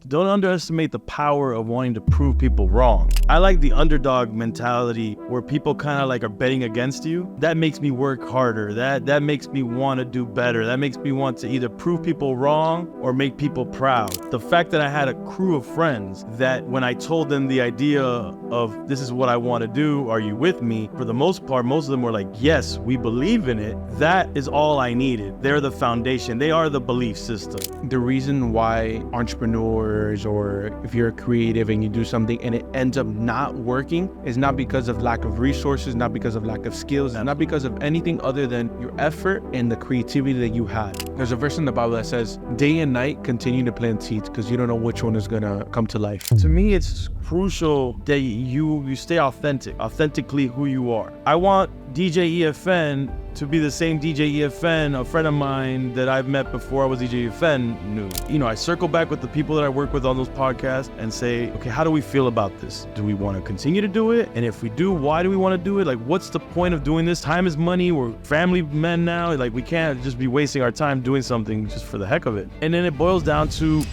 Don't underestimate the power of wanting to prove people wrong. I like the underdog mentality where people kind of like are betting against you. That makes me work harder. That makes me want to do better. That makes me want to either prove people wrong or make people proud. The fact that I had a crew of friends that when I told them the idea of this is what I want to do, are you with me? For the most part, most of them were like, yes, we believe in it. That is all I needed. They're the foundation. They are the belief system. The reason why entrepreneurs, or if you're a creative and you do something and it ends up not working, is not because of lack of resources, not because of lack of skills, not because of anything other than your effort and the creativity that you had. There's a verse in the Bible that says, day and night continue to plant seeds because you don't know which one is gonna come to life. To me, it's crucial that you stay authentically who you are. I want DJ EFN to be the same DJ EFN, a friend of mine that I've met before I was DJ EFN knew. You know, I circle back with the people that I work with on those podcasts and say, okay, how do we feel about this? Do we want to continue to do it? And if we do, why do we want to do it? Like, what's the point of doing this? Time is money. We're family men now. Like, we can't just be wasting our time doing something just for the heck of it. And then it boils down to...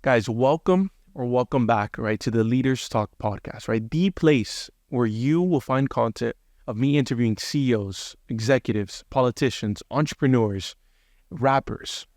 Guys, welcome back, right, to the Leaders Talk Podcast, right? The place where you will find content of me interviewing CEOs, executives, politicians, entrepreneurs, rappers,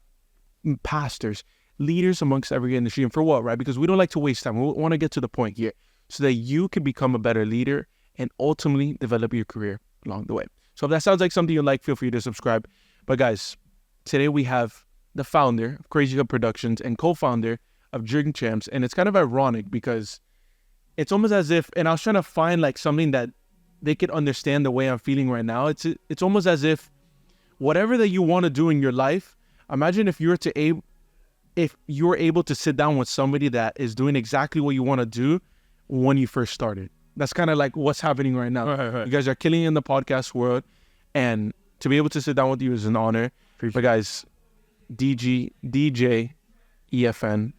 pastors, leaders amongst every industry. And for what, right? Because we don't like to waste time. We want to get to the point here so that you can become a better leader and ultimately develop your career along the way. So if that sounds like something you like, feel free to subscribe. But guys, today we have the founder of Crazy Hub Productions and co-founder of Giron Champs, and it's kind of ironic because it's almost as if, and I was trying to find like something that they could understand the way I'm feeling right now. It's almost as if whatever that you want to do in your life, imagine if you were able to sit down with somebody that is doing exactly what you want to do when you first started. That's kind of like what's happening right now. Right. You guys are killing it in the podcast world, and to be able to sit down with you is an honor. But guys, DJ EFN,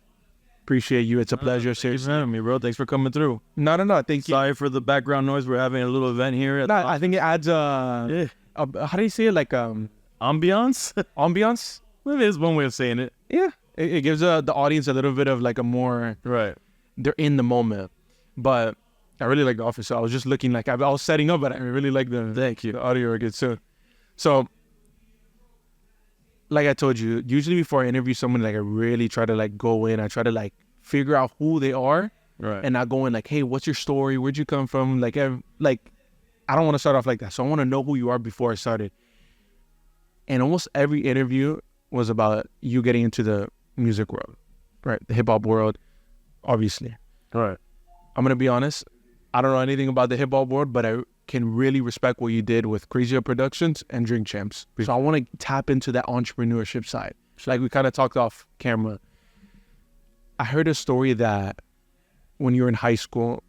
appreciate you. It's a pleasure. Seriously. Thanks for having me, bro. Thanks for coming through. No. Thank you. Sorry for the background noise. We're having a little event here. I think it adds how do you say it? Like ambiance? Ambiance? Maybe it's one way of saying it. Yeah. It gives the audience a little bit of like a more... Right. They're in the moment. But I really like the office. So I was just looking like... I was setting up, but I really like the audio again. So... Like I told you, usually before I interview someone, like I really try to like go in. I try to like figure out who they are, right? And not go in like, hey, what's your story? Where'd you come from? Like I don't want to start off like that. So I want to know who you are before I started. And almost every interview was about you getting into the music world, right? The hip hop world, obviously. Right. I'm gonna be honest. I don't know anything about the hip hop world, but I can really respect what you did with Crazy Hub Productions and Giron Champs. So I want to tap into that entrepreneurship side. Like we kind of talked off camera. I heard a story that when you were in high school,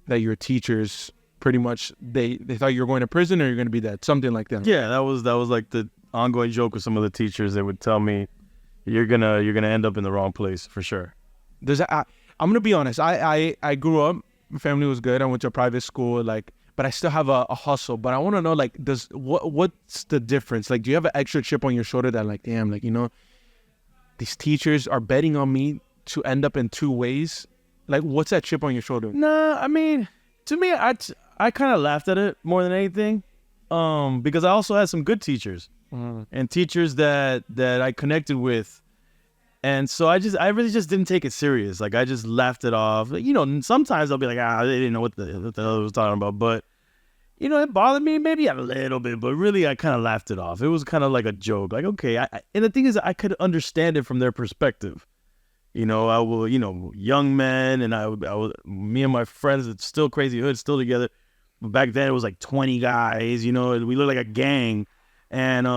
that your teachers pretty much, they thought you were going to prison or you're going to be dead, something like that. Yeah, that was like the ongoing joke with some of the teachers. They would tell me, you're gonna end up in the wrong place for sure. I'm gonna be honest. I grew up, my family was good. I went to a private school, but I still have a hustle. But I want to know, like, what's the difference? Like, do you have an extra chip on your shoulder that, like, damn, like, you know, these teachers are betting on me to end up in two ways? Like, what's that chip on your shoulder? Nah, I mean, to me, I kind of laughed at it more than anything, because I also had some good teachers and teachers that I connected with. And so I really just didn't take it serious. Like, I just laughed it off. You know, sometimes I'll be like, they didn't know what the hell I was talking about. But, you know, it bothered me maybe a little bit. But really, I kind of laughed it off. It was kind of like a joke. Like, okay. And the thing is, I could understand it from their perspective. You know, I will, you know, young men. And I was, me and my friends, it's still Crazy Hood, still together. But back then, it was like 20 guys. You know, we looked like a gang. And,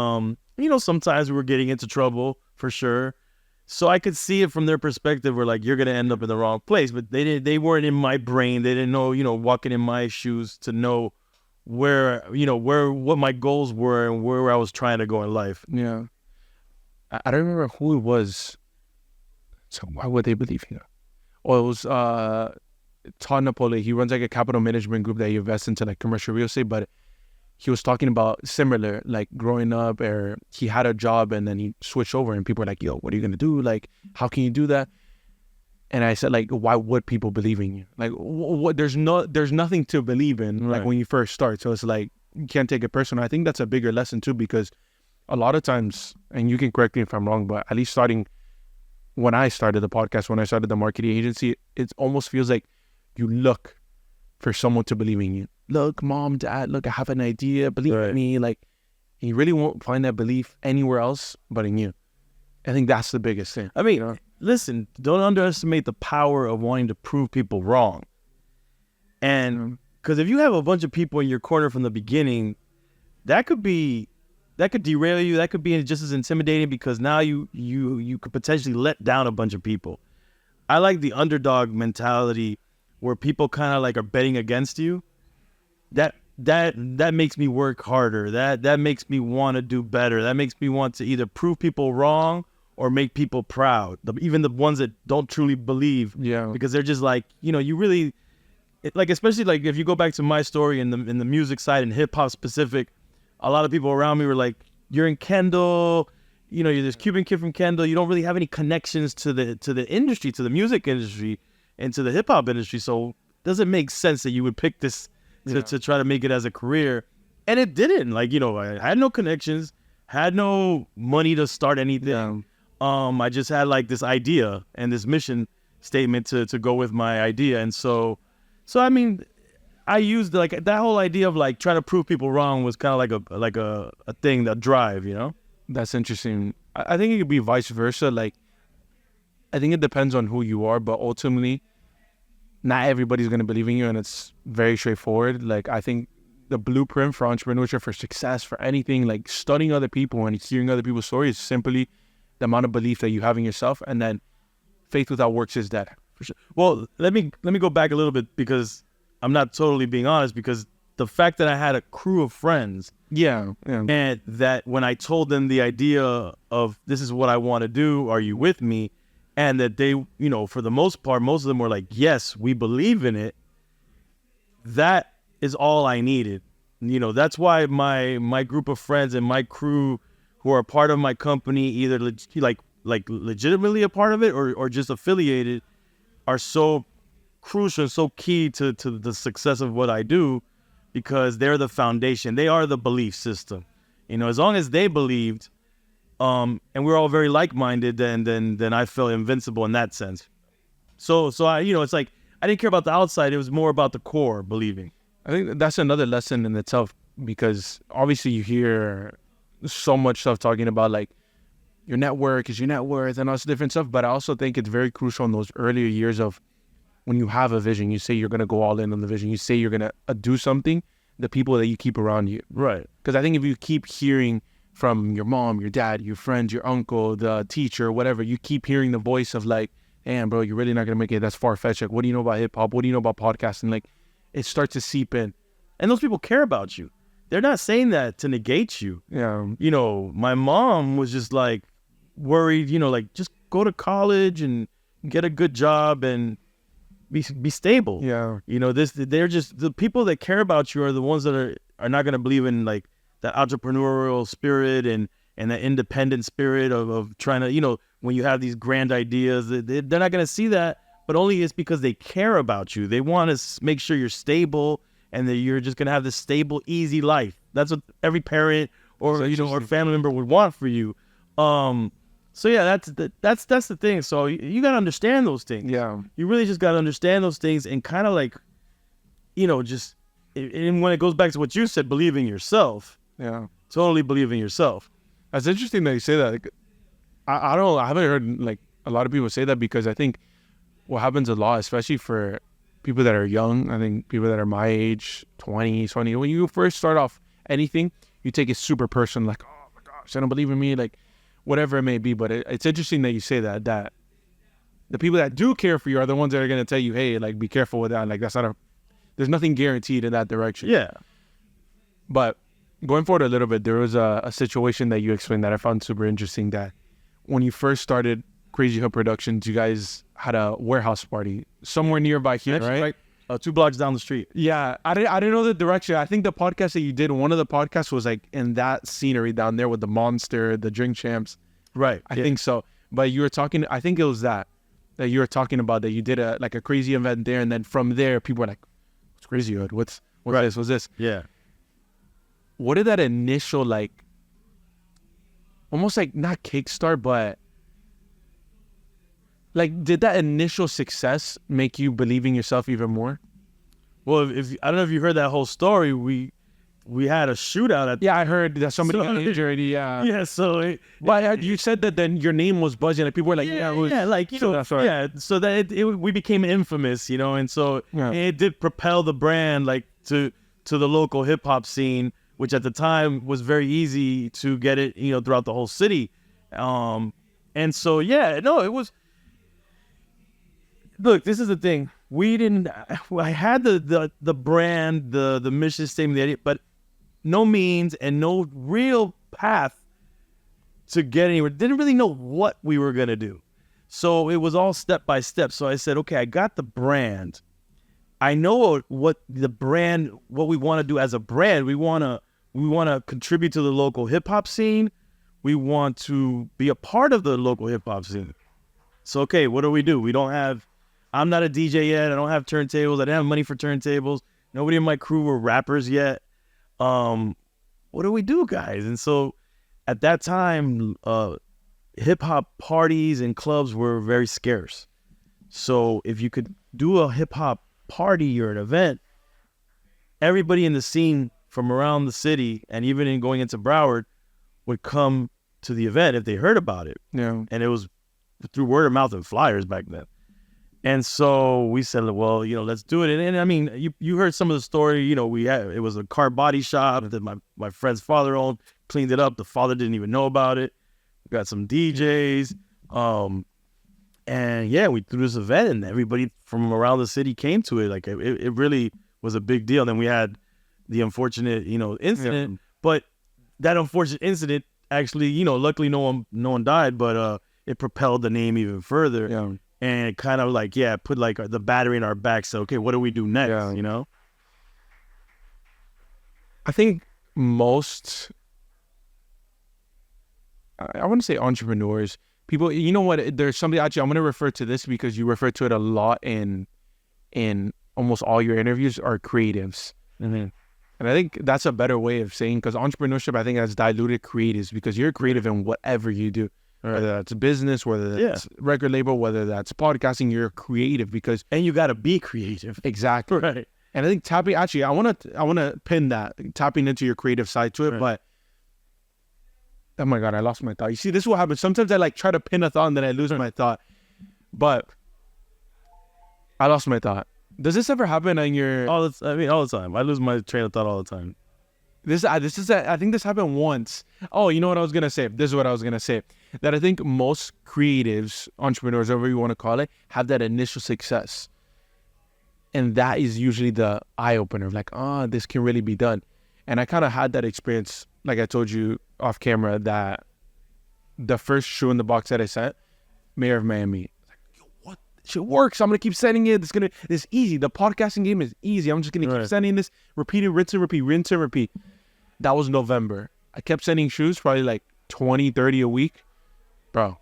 you know, sometimes we were getting into trouble for sure. So I could see it from their perspective where, like, you're going to end up in the wrong place. But they weren't in my brain. They didn't know, you know, walking in my shoes to know what my goals were and where I was trying to go in life. Yeah. I don't remember who it was. So why would they believe in it? Oh, it was Todd Napoli. He runs like a capital management group that he invests into like commercial real estate. But he was talking about similar, like growing up, or he had a job and then he switched over and people were like, yo, what are you going to do? Like, how can you do that? And I said, like, why would people believe in you? Like, what? There's nothing to believe in, like, when you first start. So it's like, you can't take it personal. I think that's a bigger lesson too, because a lot of times, and you can correct me if I'm wrong, but at least when I started the podcast, when I started the marketing agency, it almost feels like you look for someone to believe in you. Look, mom, dad, look, I have an idea, believe in me. Like, you really won't find that belief anywhere else but in you. I think that's the biggest thing. I mean, listen, don't underestimate the power of wanting to prove people wrong. And because if you have a bunch of people in your corner from the beginning, that could derail you. That could be just as intimidating, because now you could potentially let down a bunch of people. I like the underdog mentality where people kind of like are betting against you. That makes me work harder. That makes me want to do better. That makes me want to either prove people wrong or make people proud. Even the ones that don't truly believe. Yeah. Because they're just like, you really, like, especially like if you go back to my story in the music side and hip hop specific, a lot of people around me were like, you're in Kendall, you're this Cuban kid from Kendall. You don't really have any connections to the industry, to the music industry, and to the hip hop industry. So it doesn't make sense that you would pick this to try to make it as a career. And it didn't. Like, I had no connections, had no money to start anything. Yeah. I just had like this idea and this mission statement to go with my idea. And so I mean, I used like that whole idea of like trying to prove people wrong was kind of like a thing, that drive, That's interesting. I think it could be vice versa. Like, I think it depends on who you are, but ultimately, not everybody's going to believe in you, and it's very straightforward. Like, I think the blueprint for entrepreneurship, for success, for anything, like studying other people and hearing other people's stories, is simply the amount of belief that you have in yourself, and then faith without works is dead. For sure. Well, let me go back a little bit, because I'm not totally being honest, because the fact that I had a crew of friends, and that when I told them the idea of this is what I want to do, are you with me? And that they, for the most part, most of them were like, yes, we believe in it. That is all I needed. That's why my group of friends and my crew who are part of my company, either legitimately a part of it or just affiliated, are so crucial, so key to the success of what I do, because they're the foundation. They are the belief system. As long as they believed, and we're all very like-minded, then I felt invincible in that sense. So I, it's like I didn't care about the outside. It was more about the core believing. I think that's another lesson in itself, because obviously you hear so much stuff talking about like your network is your net worth and all this different stuff. But I also think it's very crucial in those earlier years of when you have a vision, you say you're going to go all in on the vision, you say you're going to do something, the people that you keep around you. Right. Because I think if you keep hearing from your mom, your dad, your friends, your uncle, the teacher, whatever, you keep hearing the voice of like, damn, bro, you're really not going to make it. That's far-fetched. Like, what do you know about hip-hop? What do you know about podcasting? Like, it starts to seep in. And those people care about you. They're not saying that to negate you. Yeah. My mom was just like worried, like just go to college and get a good job and be stable. Yeah. They're just the people that care about you are the ones that are not going to believe in like that entrepreneurial spirit and that independent spirit of trying to, when you have these grand ideas, they're not going to see that, but only it's because they care about you. They want to make sure you're stable and that you're just going to have this stable, easy life. That's what every parent or, or family member would want for you. So yeah, that's the thing. So you got to understand those things. Yeah. You really just got to understand those things and kind of like, just, and when it goes back to what you said, believe in yourself. Yeah. Totally believe in yourself. That's interesting that you say that. Like, I haven't heard like a lot of people say that, because I think what happens a lot, especially for people that are young, I think people that are my age, 20, when you first start off anything, you take it super personal, like, oh my gosh, they don't believe in me, like whatever it may be. But it's interesting that you say that the people that do care for you are the ones that are going to tell you, hey, like, be careful with that. Like, there's nothing guaranteed in that direction. Yeah. But going forward a little bit, there was a situation that you explained that I found super interesting, that when you first started Crazy Hood Productions, you guys had a warehouse party somewhere nearby here, right? 2 blocks down the street. Yeah, I didn't know the direction. I think the podcast that you did, one of the podcasts was like in that scenery down there with the Monster, the Drink Champs. Right. I think so. But you were talking, I think it was that you were talking about, that you did a crazy event there, and then from there people were like, "What's Crazy Hood? What's this? What's this?" Yeah. What did that initial, like, almost like not kickstart, but like, did that initial success make you believe in yourself even more? Well, if I don't know if you heard that whole story, we had a shootout at. Yeah, I heard that somebody got injured. Yeah. Yeah. So. But you said that then your name was buzzing, and people were like, like, you know, that's right. Yeah. So that we became infamous, you know, and so it did propel the brand, like, to the local hip hop scene, which at the time was very easy to get it, you know, throughout the whole city. And so, it was. Look, this is the thing. I had the brand, the mission statement, the idea, but no means and no real path to get anywhere. Didn't really know what we were going to do. So it was all step by step. So I said, okay, I got the brand. I know what we want to do as a brand. We want to contribute to the local hip hop scene. We want to be a part of the local hip hop scene. So, okay, what do? I'm not a DJ yet. I don't have turntables. I didn't have money for turntables. Nobody in my crew were rappers yet. What do we do, guys? And so at that time, hip hop parties and clubs were very scarce. So if you could do a hip hop party or an event, everybody in the scene from around the city and even in going into Broward would come to the event if they heard about it. Yeah. And it was through word of mouth and flyers back then. And so we said, well, you know, let's do it. And I mean, you heard some of the story. You know, it was a car body shop that my friend's father owned, cleaned it up. The father didn't even know about it. We got some DJs. And yeah, we threw this event and everybody from around the city came to it. Like it really was a big deal. Then we had the unfortunate, you know, incident, but that unfortunate incident actually, you know, luckily no one died, but it propelled the name even further. Yeah. And it kind of like, put like the battery in our back. So, okay, what do we do next? Yeah. You know? I think most, I want to say entrepreneurs, people, you know what, there's somebody, actually, I'm going to refer to this because you refer to it a lot in almost all your interviews, are creatives. Mm-hmm. And I think that's a better way of saying, because entrepreneurship, I think, has diluted creatives, because you're creative in whatever you do. Right. Whether that's business, whether that's record label, whether that's podcasting, you're creative and you got to be creative. Exactly. Right. And I think tapping, actually, I want to pin that, tapping into your creative side to it. Right. But oh my God, I lost my thought. You see, this is what happens. Sometimes I like try to pin a thought and then I lose my thought. But I lost my thought. Does this ever happen on your? All the time. I lose my train of thought all the time. I think this happened once. Oh, you know what I was going to say? This is what I was going to say. That I think most creatives, entrepreneurs, whatever you want to call it, have that initial success. And that is usually the eye-opener of like, this can really be done. And I kind of had that experience, like I told you off camera, that the first shoe in the box that I sent, Mayor of Miami. Like, yo, what? Shit works. I'm going to keep sending it. It's easy. The podcasting game is easy. I'm just going to keep sending this, repeat it, rinse and repeat. That was November. I kept sending shoes, probably like 20, 30 a week. Bro,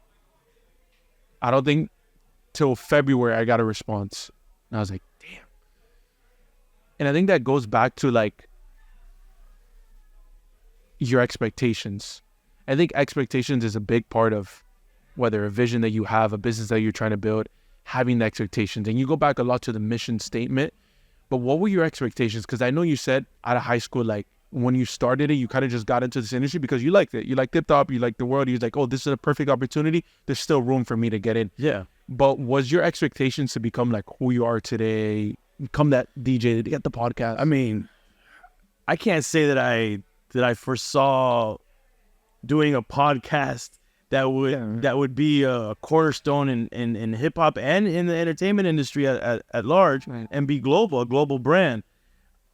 I don't think till February I got a response. And I was like, damn. And I think that goes back to like your expectations. I think expectations is a big part of whether a vision that you have, a business that you're trying to build, having the expectations. And you go back a lot to the mission statement. But what were your expectations? Because I know you said out of high school, like, when you started it, you kind of just got into this industry because you liked it. You liked hip-hop, you liked the world. You was like, oh, this is a perfect opportunity. There's still room for me to get in. Yeah. But was your expectations to become like who you are today, become that DJ, to get the podcast? I mean, I can't say that I foresaw doing a podcast that would be a cornerstone in hip-hop and in the entertainment industry at large, right, and be a global brand.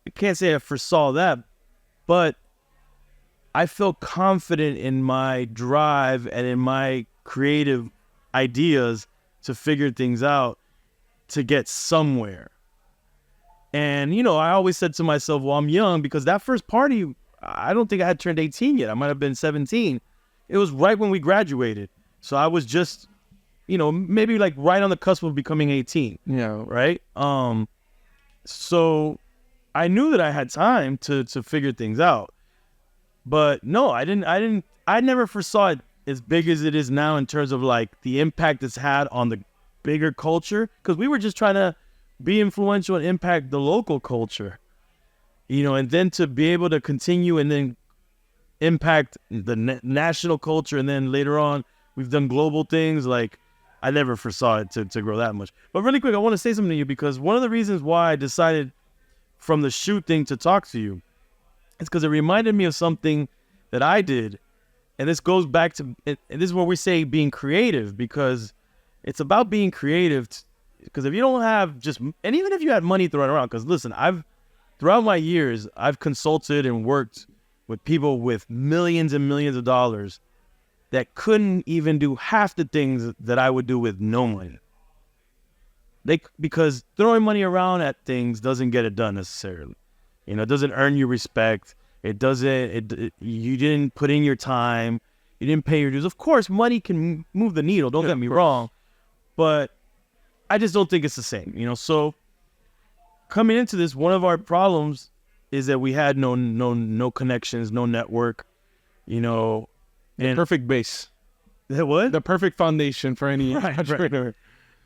I can't say I foresaw that. But I felt confident in my drive and in my creative ideas to figure things out to get somewhere. And, you know, I always said to myself, well, I'm young, because that first party, I don't think I had turned 18 yet. I might have been 17. It was right when we graduated. So I was just, you know, maybe like right on the cusp of becoming 18. Yeah. Right. So I knew that I had time to figure things out. But no, I never foresaw it as big as it is now in terms of like the impact it's had on the bigger culture. Because we were just trying to be influential and impact the local culture, you know, and then to be able to continue and then impact the national culture. And then later on, we've done global things. Like, I never foresaw it to grow that much. But really quick, I want to say something to you, because one of the reasons why I decided from the shoot thing to talk to you is because it reminded me of something that I did. And this goes back to, and this is where we say being creative, because it's about being creative. Because if you don't have just, and even if you had money thrown around, because listen, throughout my years, I've consulted and worked with people with millions and millions of dollars that couldn't even do half the things that I would do with no money. Because throwing money around at things doesn't get it done necessarily. You know, it doesn't earn you respect. It doesn't, you didn't put in your time. You didn't pay your dues. Of course, money can move the needle. Don't get me wrong. But I just don't think it's the same, you know? So coming into this, one of our problems is that we had no connections, no network, you know. And Perfect base. What? The perfect foundation for any entrepreneur. Right.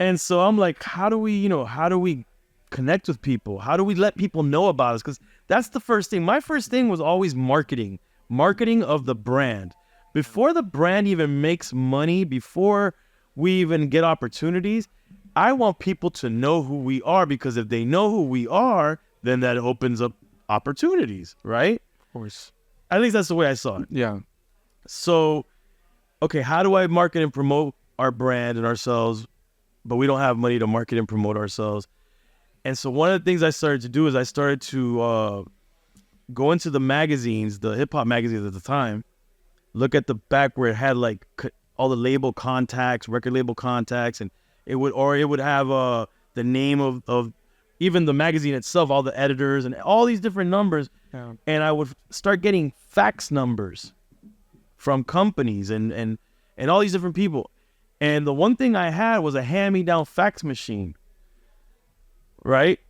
And so I'm like, how do we connect with people? How do we let people know about us? Because that's the first thing. My first thing was always marketing of the brand. Before the brand even makes money, before we even get opportunities, I want people to know who we are, because if they know who we are, then that opens up opportunities, right? Of course. At least that's the way I saw it. Yeah. So, okay, how do I market and promote our brand and ourselves, but we don't have money to market and promote ourselves? And so one of the things I started to do is I started to go into the magazines, the hip hop magazines at the time, look at the back where it had like all the label contacts, record label contacts, and it would have the name of even the magazine itself, all the editors and all these different numbers. Yeah. And I would start getting fax numbers from companies and all these different people. And the one thing I had was a hand-me-down fax machine, right?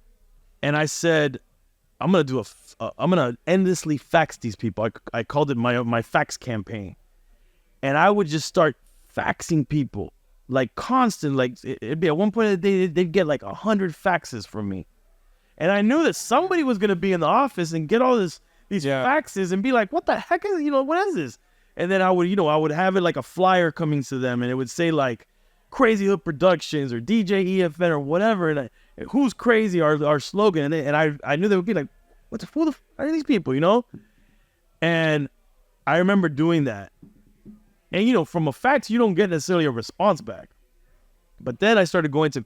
And I said, I'm gonna endlessly fax these people. I called it my fax campaign, and I would just start faxing people like constant. Like it'd be at one point of the day they'd get like 100 faxes from me, and I knew that somebody was gonna be in the office and get all these faxes and be like, "What the heck is what is this?" And then I would have it like a flyer coming to them, and it would say like Crazy Hood Productions or DJ EFN or whatever, and who's crazy, our slogan, and I knew they would be like, who the are these people, And I remember doing that, and from a fax you don't get necessarily a response back, but then I started going to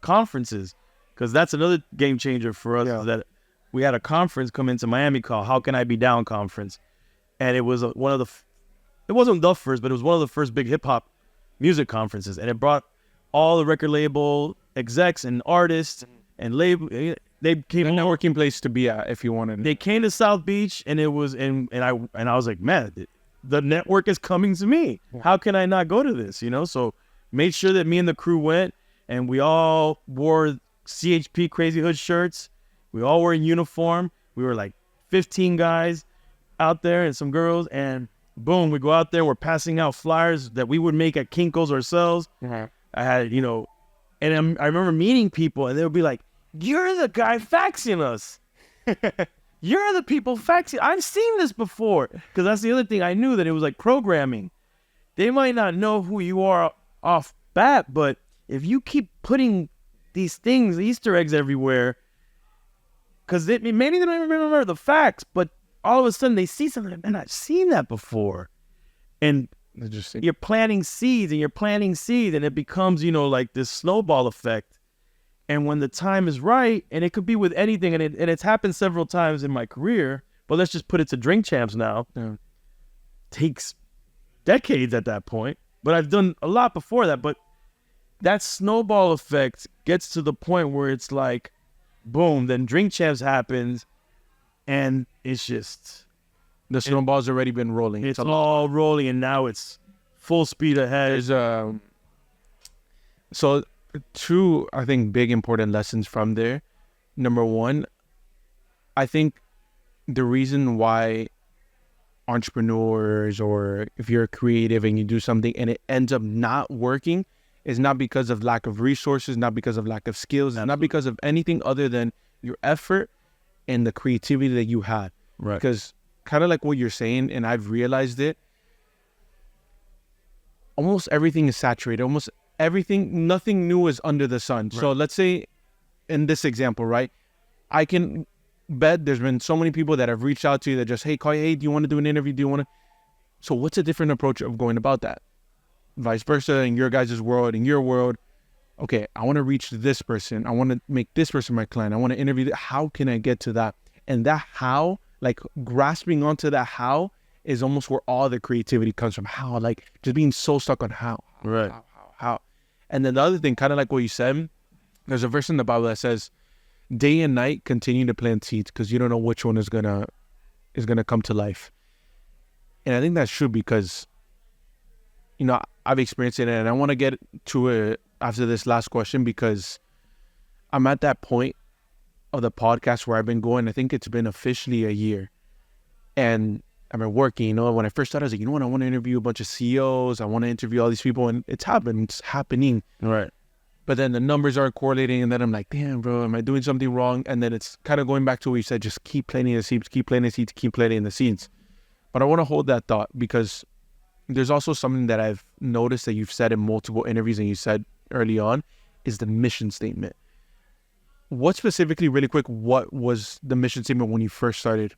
conferences, because that's another game changer for us. Is that we had a conference come into Miami called How Can I Be Down conference, and it was it wasn't the first, but it was one of the first big hip hop music conferences, and it brought all the record label execs and artists and label. They came, a networking place to be at if you wanted. They came to South Beach, and it was and I was like, man, the network is coming to me. How can I not go to this? So made sure that me and the crew went, and we all wore CHP Crazy Hood shirts. We all were in uniform. We were like 15 guys out there and some girls, and boom, we go out there. We're passing out flyers that we would make at Kinko's ourselves. I had, and I remember meeting people, and they would be like, "You're the guy faxing us. You're the people faxing. I've seen this before." Because that's the other thing. I knew that it was like programming. They might not know who you are off bat, but if you keep putting these things, Easter eggs everywhere, because maybe they don't even remember the facts, but all of a sudden they see something, and I've seen that before. And you're planting seeds, and it becomes, like this snowball effect. And when the time is right, and it could be with anything, and it's happened several times in my career, but let's just put it to Drink Champs now. Takes decades at that point, but I've done a lot before that. But that snowball effect gets to the point where it's like boom, then Drink Champs happens, and it's just The snowball's already been rolling. it's all rolling, and now it's full speed ahead. There's so two, I think, big important lessons from there. Number one, I think the reason why entrepreneurs, or if you're creative and you do something and it ends up not working, is not because of lack of resources, not because of lack of skills, it's not because of anything other than your effort and the creativity that you had. Right. Because kind of like what you're saying, and I've realized it, almost everything is saturated. Almost everything, nothing new is under the sun. Right. So let's say in this example, right, I can bet there's been so many people that have reached out to you that just, hey, call you, hey, do you want to do an interview? Do you want to? So what's a different approach of going about that? Vice versa, in your guys' world, in your world, okay, I want to reach this person. I want to make this person my client. I want to interview. How can I get to that? And that how, like grasping onto that how, is almost where all the creativity comes from. How, like just being so stuck on how. Right. How. And then the other thing, kind of like what you said, there's a verse in the Bible that says, day and night continue to plant seeds because you don't know which one is gonna come to life. And I think that's true because, you know, I've experienced it, and I want to get to it after this last question because I'm at that point of the podcast where I've been going, I think it's been officially a year. And I've been working, you know, when I first started, I was like, you know what, I want to interview a bunch of CEOs. I want to interview all these people, and it's happening. Right. But then the numbers aren't correlating, and then I'm like, damn, bro, am I doing something wrong? And then it's kind of going back to what you said, just keep planting the seeds, keep planting the seeds, keep planting the seeds. But I want to hold that thought because there's also something that I've noticed that you've said in multiple interviews and you said early on is the mission statement. What specifically, really quick, what was the mission statement when you first started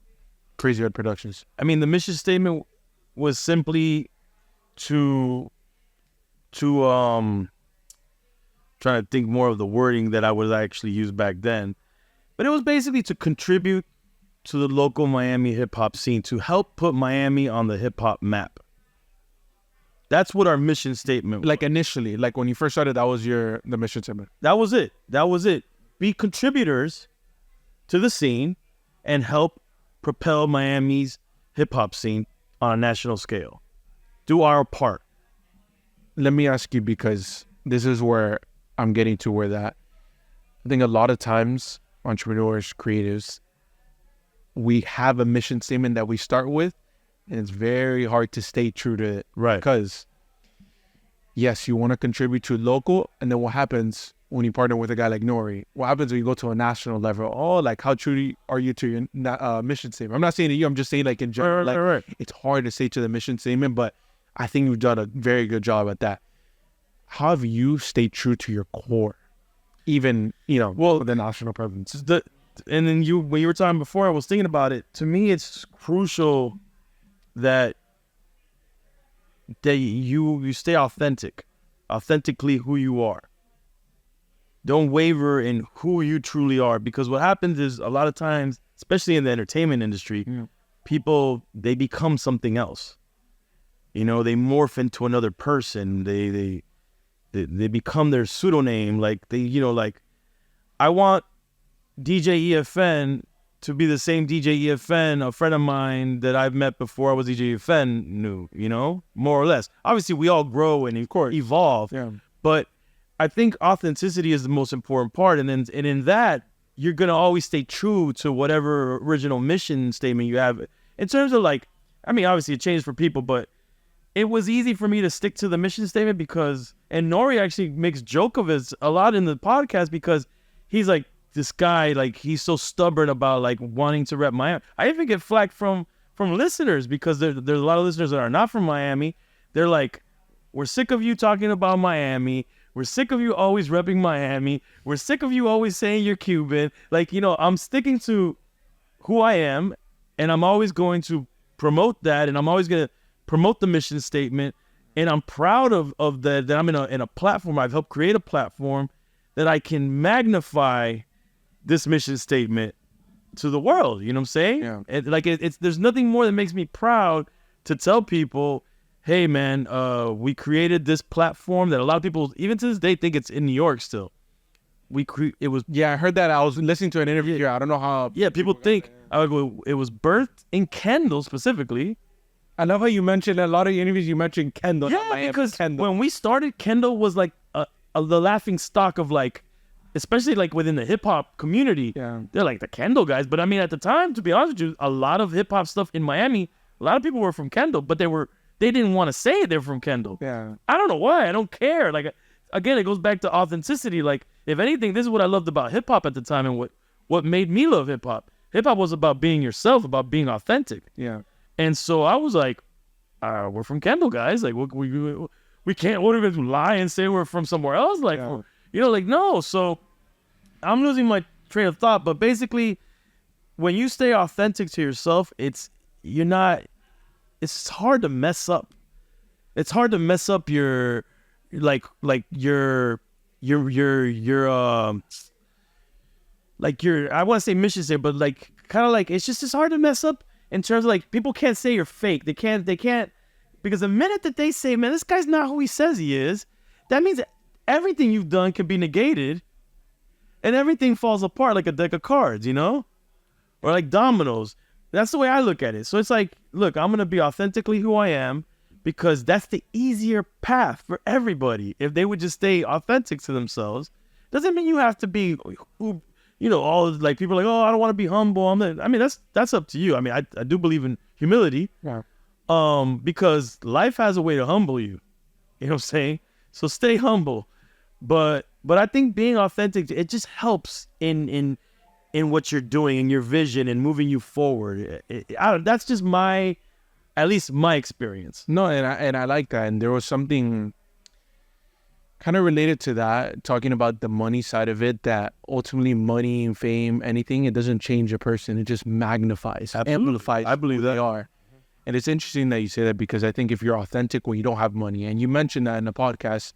Crazy Red Productions? I mean, the mission statement was simply to trying to think more of the wording that I would actually use back then. But it was basically to contribute to the local Miami hip hop scene, to help put Miami on the hip hop map. That's what our mission statement was. Like initially, like when you first started, that was the mission statement. That was it. Be contributors to the scene and help propel Miami's hip hop scene on a national scale. Do our part. Let me ask you, because this is where I'm getting to, where that I think a lot of times entrepreneurs, creatives, we have a mission statement that we start with, and it's very hard to stay true to it. Right. Because yes, you want to contribute to local, and then what happens when you partner with a guy like Nori? What happens when you go to a national level? Oh, like how true are you to your mission statement? I'm not saying to you, I'm just saying like in general. Right. It's hard to say to the mission statement, but I think you've done a very good job at that. How have you stayed true to your core, even, you know, the national presence? And then when you were talking before, I was thinking about it. To me, it's crucial that you stay authentically who you are. Don't waver in who you truly are, because what happens is a lot of times, especially in the entertainment industry, people, they become something else. You know, they morph into another person. They become their pseudonym. Like I want DJ EFN to be the same DJ EFN a friend of mine that I've met before I was DJ EFN knew, you know, more or less. Obviously, we all grow and of course evolve, but I think authenticity is the most important part. And in that, you're going to always stay true to whatever original mission statement you have. In terms of like, I mean, obviously it changed for people, but it was easy for me to stick to the mission statement because, and Nori actually makes joke of it a lot in the podcast because he's like, this guy, like, he's so stubborn about like wanting to rep Miami. I even get flack from listeners because there's a lot of listeners that are not from Miami. They're like, we're sick of you talking about Miami. We're sick of you always repping Miami. We're sick of you always saying you're Cuban. Like, you know, I'm sticking to who I am, and I'm always going to promote that, and I'm always going to promote the mission statement. And I'm proud of that I'm in a platform. I've helped create a platform that I can magnify this mission statement to the world. You know what I'm saying? Yeah. It's there's nothing more that makes me proud to tell people, hey man, we created this platform that a lot of people, even to this day, think it's in New York still. it was Yeah, I heard that. I was listening to an interview here. I don't know how. yeah. People think it was birthed in Kendall specifically. I love how you mentioned a lot of interviews. You mentioned Kendall. Yeah, because when we started, Kendall was like the laughing stock of like, especially like within the hip hop community. Yeah. They're like the Kendall guys. But I mean, at the time, to be honest with you, a lot of hip hop stuff in Miami, a lot of people were from Kendall, but they didn't want to say they're from Kendall. Yeah. I don't know why. I don't care. Like, again, it goes back to authenticity. Like, if anything, this is what I loved about hip hop at the time, and what made me love hip hop. Hip hop was about being yourself, about being authentic. Yeah. And so I was like, we're from Kendall, guys. Like, we can't. What if we lie and say we're from somewhere else? Like, like, no. So I'm losing my train of thought. But basically, when you stay authentic to yourself, it's hard to mess up. It's hard to mess up your like your I want to say mission statement, but like kind of like it's hard to mess up in terms of like people can't say you're fake. They can't because the minute that they say, man, this guy's not who he says he is, that means that everything you've done can be negated and everything falls apart like a deck of cards, or like dominoes. That's the way I look at it. So it's like, look, I'm going to be authentically who I am because that's the easier path for everybody. If they would just stay authentic to themselves, doesn't mean you have to be all like people are like, oh, I don't want to be humble. That's up to you. I mean, I do believe in humility. Yeah. Because life has a way to humble you. You know what I'm saying? So stay humble. But I think being authentic, it just helps in what you're doing and your vision and moving you forward. That's just at least my experience. No, and I like that. And there was something kind of related to that, talking about the money side of it, that ultimately money and fame, anything, it doesn't change a person. It just magnifies, amplifies. I believe who that they are. And it's interesting that you say that, because I think if you're authentic when you don't have money, and you mentioned that in the podcast,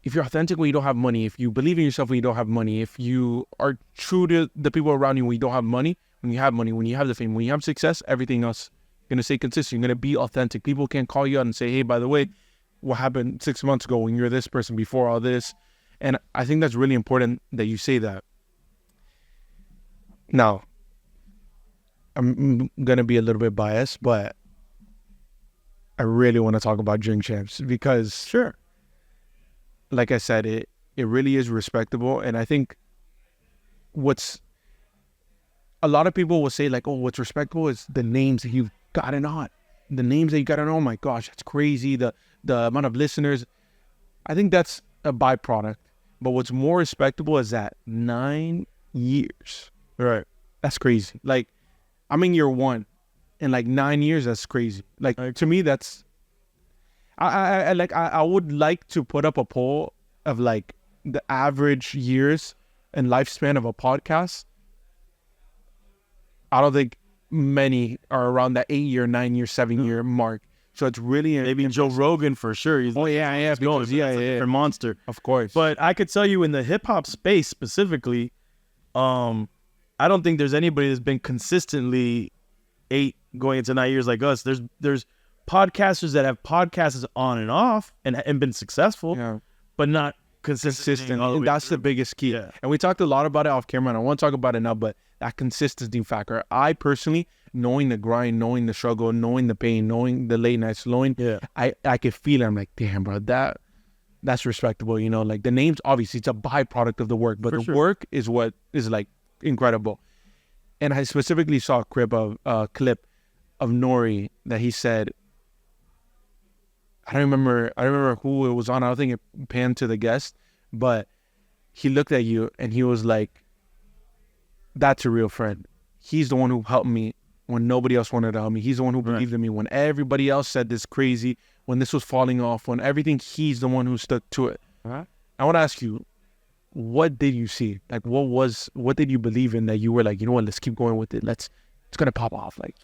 if you're authentic when you don't have money, if you believe in yourself when you don't have money, if you are true to the people around you when you don't have money, when you have money, when you have the fame, when you have success, everything else, you're going to stay consistent. You're going to be authentic. People can't call you out and say, hey, by the way, what happened 6 months ago when you're this person before all this? And I think that's really important that you say that. Now, I'm going to be a little bit biased, but I really want to talk about Drink Champs because, sure, like I said, it really is respectable. And I think a lot of people will say like, oh, what's respectable is the names that you've gotten on. The names that you got on, oh my gosh, that's crazy. The amount of listeners. I think that's a byproduct. But what's more respectable is that 9 years. Right. That's crazy. Like, I'm in year 1. In like 9 years, that's crazy. Like, to me, that's... I would like to put up a poll of like the average years and lifespan of a podcast. I don't think many are around that 8-year, 9-year, 7-year mark. So it's really maybe Joe Rogan for sure. He's a monster, of course. But I could tell you in the hip hop space specifically, I don't think there's anybody that's been consistently 8 going into 9 years like us. There's podcasters that have podcasts on and off and been successful, but not consistent. And that's the biggest key. Yeah. And we talked a lot about it off camera, and I won't talk about it now, but that consistency factor. I personally, knowing the grind, knowing the struggle, knowing the pain, knowing the late nights, I could feel it. I'm like, damn, bro, that's respectable. Like the names, obviously, it's a byproduct of the work, but work is what is like incredible. And I specifically saw a clip of Nori that he said, I don't remember who it was on. I don't think it panned to the guest, but he looked at you and he was like, that's a real friend. He's the one who helped me when nobody else wanted to help me. He's the one who believed in me when everybody else said this crazy, when this was falling off, when everything, he's the one who stuck to it. Uh-huh. I want to ask you, what did you see? Like, what did you believe in that you were like, you know what, let's keep going with it. It's going to pop off. Like,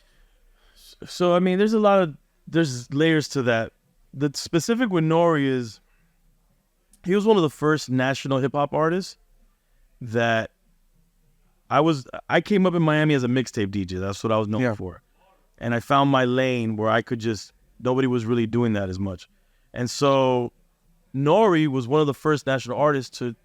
so, I mean, there's layers to that. The specific with Nori is he was one of the first national hip hop artists that I came up in Miami as a mixtape DJ. That's what I was known for. And I found my lane where I could nobody was really doing that as much. And so Nori was one of the first national artists to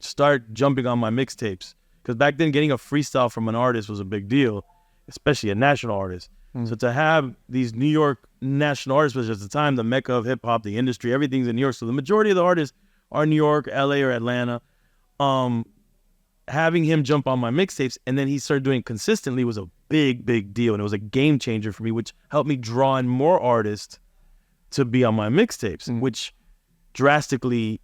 start jumping on my mixtapes. Because back then, getting a freestyle from an artist was a big deal, especially a national artist. So to have these New York national artists, which at the time, the mecca of hip hop, the industry, everything's in New York. So the majority of the artists are New York, LA, or Atlanta. Having him jump on my mixtapes, and then he started doing it consistently was a big, big deal. And it was a game changer for me, which helped me draw in more artists to be on my mixtapes, which drastically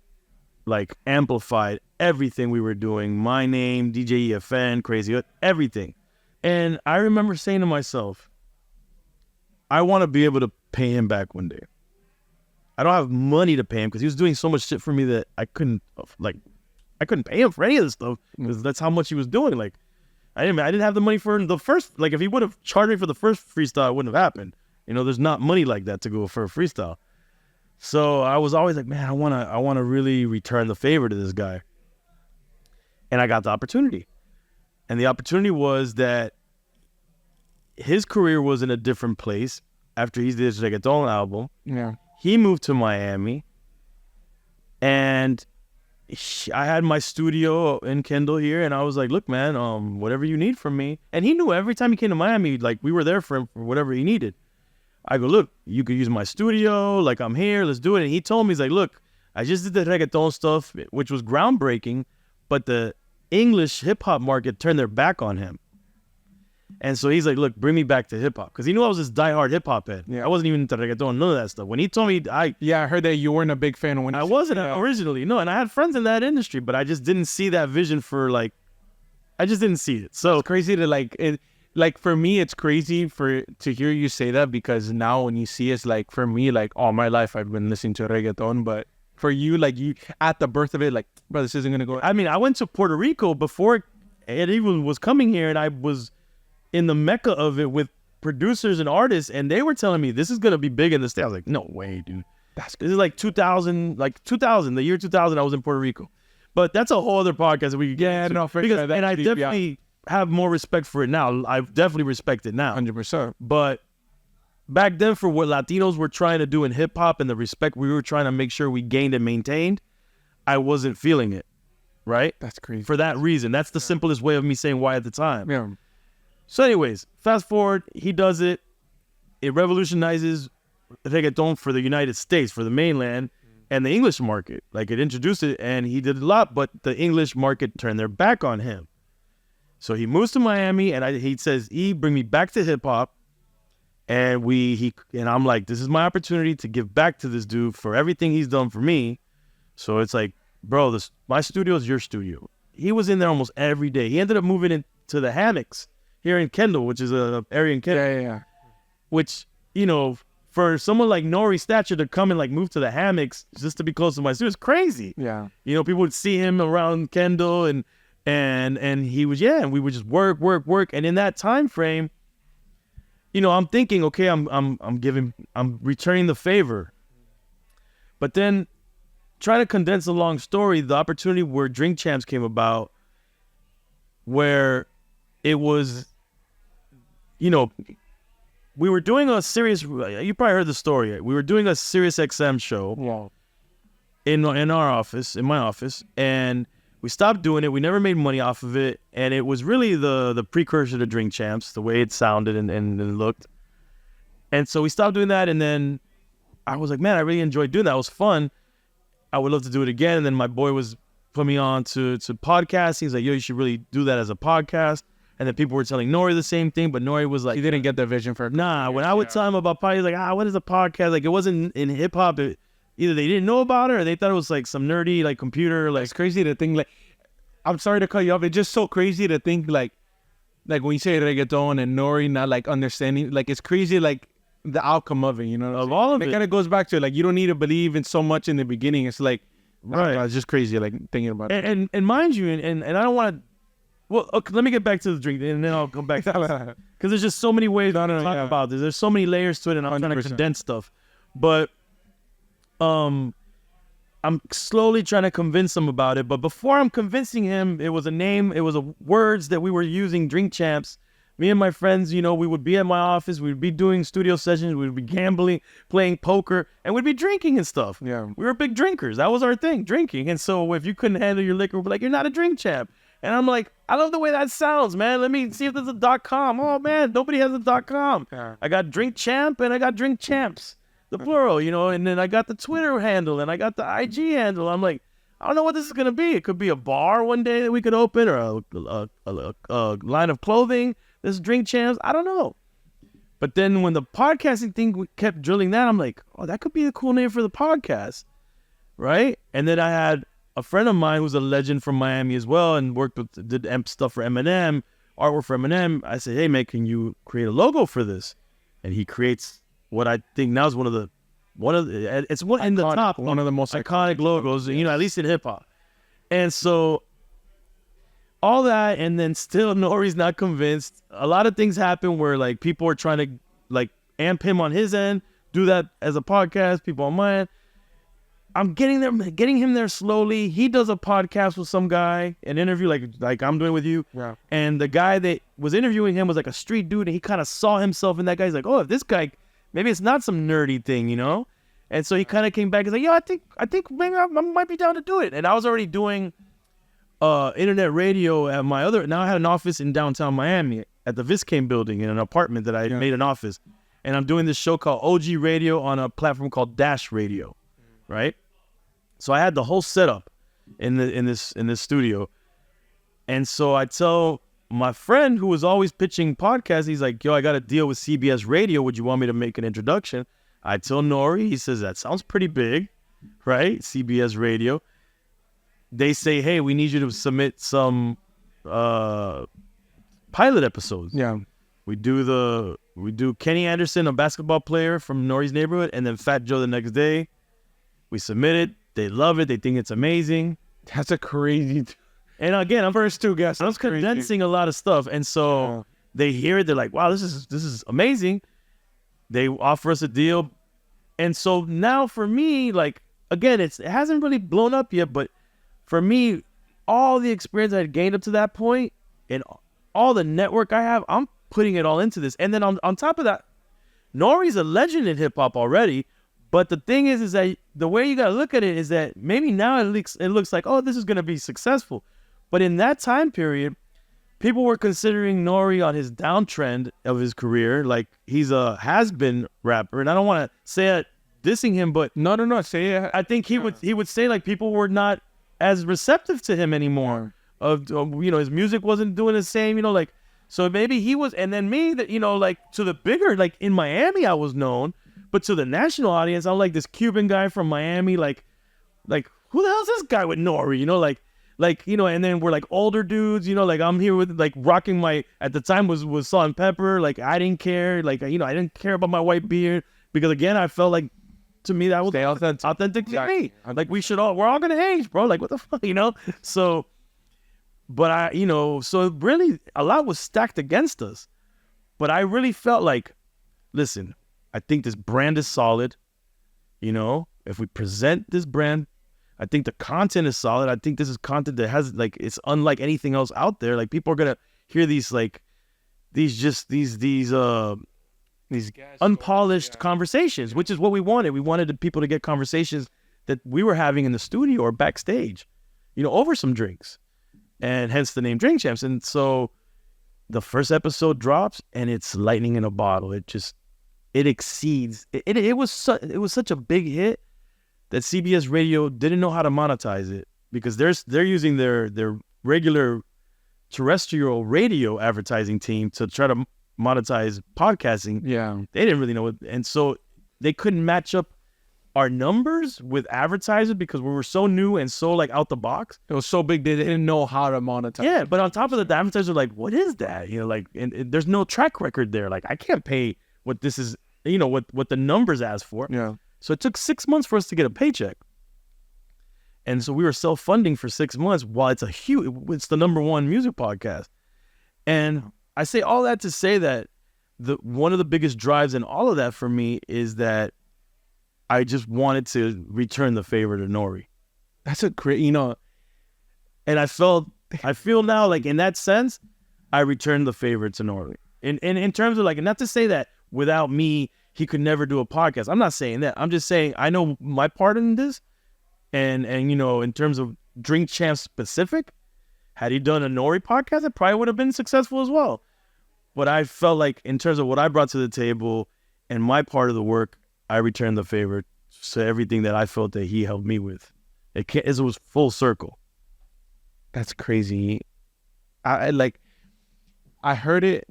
like amplified everything we were doing. My name, DJ EFN, Crazy, everything. And I remember saying to myself, I want to be able to pay him back one day. I don't have money to pay him because he was doing so much shit for me that I couldn't pay him for any of this stuff because that's how much he was doing. Like, I didn't have the money for the first, like if he would have charged me for the first freestyle, it wouldn't have happened. You know, there's not money like that to go for a freestyle. So I was always like, man, I want to really return the favor to this guy. And I got the opportunity. And the opportunity was that his career was in a different place after he did his reggaeton album. Yeah. He moved to Miami. And I had my studio in Kendall here. And I was like, look, man, whatever you need from me. And he knew every time he came to Miami, like we were there for him for whatever he needed. I go, look, you could use my studio. Like, I'm here. Let's do it. And he told me, he's like, look, I just did the reggaeton stuff, which was groundbreaking, but the English hip-hop market turned their back on him. And so he's like, look, bring me back to hip-hop. Because he knew I was this diehard hip-hop head. Yeah. I wasn't even into reggaeton, none of that stuff. When he told me, I heard that you weren't a big fan when I wasn't originally. No, and I had friends in that industry, but I just didn't see that vision for, like, I just didn't see it. So it's crazy to, like for me, it's crazy to hear you say that because now when you see it's like, for me, like all my life I've been listening to reggaeton, but for you, like you at the birth of it, like, bro, this isn't going to go. I mean, I went to Puerto Rico before it even was coming here, and I was in the mecca of it with producers and artists, and they were telling me this is going to be big in the States. I was like, no way, dude. This is like 2000, the year 2000, I was in Puerto Rico. But that's a whole other podcast that we could get into. Because, and I definitely have more respect for it now. I definitely respect it now. 100%. But back then, for what Latinos were trying to do in hip hop and the respect we were trying to make sure we gained and maintained, I wasn't feeling it. Right? That's crazy. For that reason. That's the simplest way of me saying why at the time. Yeah. So anyways, fast forward, he does it. It revolutionizes reggaeton for the United States, for the mainland, and the English market. Like, it introduced it, and he did a lot, but the English market turned their back on him. So he moves to Miami, and he says, bring me back to hip-hop. And I'm like, this is my opportunity to give back to this dude for everything he's done for me. So it's like, bro, my studio is your studio. He was in there almost every day. He ended up moving into the hammocks here in Kendall, which is an area in Kendall. Yeah. Which, you know, for someone like Nori's stature to come and like move to the hammocks just to be close to my studio is crazy. Yeah. You know, people would see him around Kendall and he was, and we would just work. And in that time frame, you know, I'm thinking, okay, I'm returning the favor. But then trying to condense a long story, the opportunity where Drink Champs came about, where it was, you know, we were doing a serious, you probably heard the story. We were doing a Sirius XM show in our office, in my office, and we stopped doing it. We never made money off of it, and it was really the precursor to Drink Champs, the way it sounded and looked. And so we stopped doing that, and then I was like, man, I really enjoyed doing that. It was fun. I would love to do it again. And then my boy put me on to podcasting. He's like, yo, you should really do that as a podcast. And then people were telling Nori the same thing, but Nori was like, he didn't get the vision for it. Nah, when I would tell him about podcast, he's like, what is a podcast? Like, it wasn't in hip hop. Either they didn't know about it or they thought it was like some nerdy, like computer. Like, it's crazy to think, like, I'm sorry to cut you off. It's just so crazy to think, like when you say reggaeton and Nori not like understanding, like, it's crazy, like the outcome of it, you know, of all of it. It kind of goes back to, like, you don't need to believe in so much in the beginning. It's like, right. It's just crazy, like, thinking about it. And mind you, and I don't want to, well, okay, let me get back to the drink, and then I'll come back to that. Because there's just so many ways to talk about this. There's so many layers to it, and I'm 100%. Trying to condense stuff. But I'm slowly trying to convince him about it. But before I'm convincing him, it was a name, it was words that we were using, Drink Champs, me and my friends, you know, we would be at my office, we would be doing studio sessions, we would be gambling, playing poker, and we'd be drinking and stuff. Yeah. We were big drinkers. That was our thing, drinking. And so if you couldn't handle your liquor, we'd be like, you're not a drink champ. And I'm like, I love the way that sounds, man. Let me see if there's a .com. Oh, man, nobody has a .com. Yeah. I got drink champ and I got drink champs, the plural, you know, and then I got the Twitter handle and I got the IG handle. I'm like, I don't know what this is going to be. It could be a bar one day that we could open, or a line of clothing. This drink champs. I don't know. But then when the podcasting thing kept drilling that, I'm like, oh, that could be a cool name for the podcast. Right. And then I had a friend of mine who's a legend from Miami as well and did stuff for Eminem, artwork for Eminem. I said, hey, man, can you create a logo for this? And he creates what I think now is one of the in the top, one of the most iconic logos, you know, at least in hip hop. And so all that, and then still Nori's not convinced. A lot of things happen where like people are trying to like amp him on his end, do that as a podcast, people on my end. I'm getting him there slowly. He does a podcast with some guy, an interview like I'm doing with you. Yeah. And the guy that was interviewing him was like a street dude, and he kind of saw himself in that guy. He's like, oh, if this guy, maybe it's not some nerdy thing, you know? And so he kind of came back and like, yo, I think maybe I might be down to do it. And I was already doing internet radio at my other. Now I had an office in downtown Miami at the Viscane building in an apartment that I made an office. And I'm doing this show called OG Radio on a platform called Dash Radio, right? So I had the whole setup in this studio. And so I tell my friend who was always pitching podcasts, he's like, yo, I got a deal with CBS Radio. Would you want me to make an introduction? I tell Nori, he says, that sounds pretty big, right? CBS Radio. They say, hey, we need you to submit some pilot episodes. Yeah. We do Kenny Anderson, a basketball player from Nori's neighborhood, and then Fat Joe the next day. We submit it. They love it. They think it's amazing. That's a crazy. And again, I'm first two guests. I was condensing a lot of stuff, and so they hear it. They're like, "Wow, this is amazing." They offer us a deal, and so now for me, like again, it hasn't really blown up yet, but for me, all the experience I had gained up to that point, and all the network I have, I'm putting it all into this. And then on top of that, Nori's a legend in hip hop already. But the thing is that the way you got to look at it is that maybe now it looks like, oh, this is going to be successful. But in that time period, people were considering Nori on his downtrend of his career. Like he's a has-been rapper. And I don't want to say it dissing him, but no, say it. I think he would say like people were not as receptive to him anymore. You know, his music wasn't doing the same, you know, like, so maybe he was, and then me that, you know, like to the bigger, like in Miami, I was known. But to the national audience, I'm like this Cuban guy from Miami, like who the hell's this guy with Nori? You know, like you know, and then we're like older dudes, you know, like I'm here with like rocking my at the time was Salt and Pepper, like I didn't care, like you know, I didn't care about my white beard because again, I felt like to me that was authentic to me. Like we're all gonna age, bro. Like what the fuck, you know? So, but so really a lot was stacked against us, but I really felt like, listen. I think this brand is solid. You know, if we present this brand, I think the content is solid. I think this is content that has like, it's unlike anything else out there. Like people are going to hear these unpolished conversations, which is what we wanted. We wanted the people to get conversations that we were having in the studio or backstage, you know, over some drinks, and hence the name Drink Champs. And so the first episode drops and it's lightning in a bottle. It exceeds. It was such a big hit that CBS Radio didn't know how to monetize it because they're using their regular terrestrial radio advertising team to try to monetize podcasting. Yeah, they didn't really know it, and so they couldn't match up our numbers with advertisers because we were so new and so like out the box. It was so big they didn't know how to monetize. Yeah, but on top of that, the advertisers are like, "What is that?" You know, like, and there's no track record there. Like, I can't pay what this is. You know, what the numbers asked for. Yeah. So it took 6 months for us to get a paycheck. And so we were self-funding for 6 months while it's the #1 music podcast. And I say all that to say that one of the biggest drives in all of that for me is that I just wanted to return the favor to Nori. That's a great, you know. And I feel now like in that sense, I returned the favor to Nori. In terms of like, not to say that without me, he could never do a podcast. I'm not saying that. I'm just saying I know my part in this. And in terms of Drink Champs specific, had he done a Nori podcast, it probably would have been successful as well. But I felt like in terms of what I brought to the table and my part of the work, I returned the favor to everything that I felt that he helped me with. It was full circle. That's crazy. I heard it.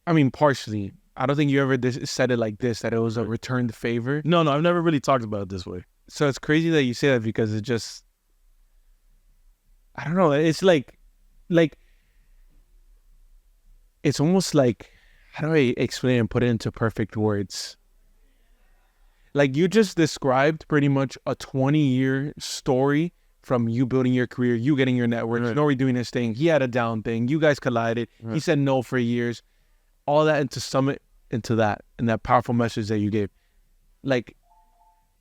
I mean, partially. I don't think you ever said it like this, that it was a returned favor. No, I've never really talked about it this way. So it's crazy that you say that, because it just, I don't know. It's like, it's almost like, how do I explain and put it into perfect words? Like, you just described pretty much a 20-year story from you building your career, you getting your network, Nori doing his thing. He had a down thing. You guys collided. Right. He said no for years. All that into summit into that, and that powerful message that you gave. Like,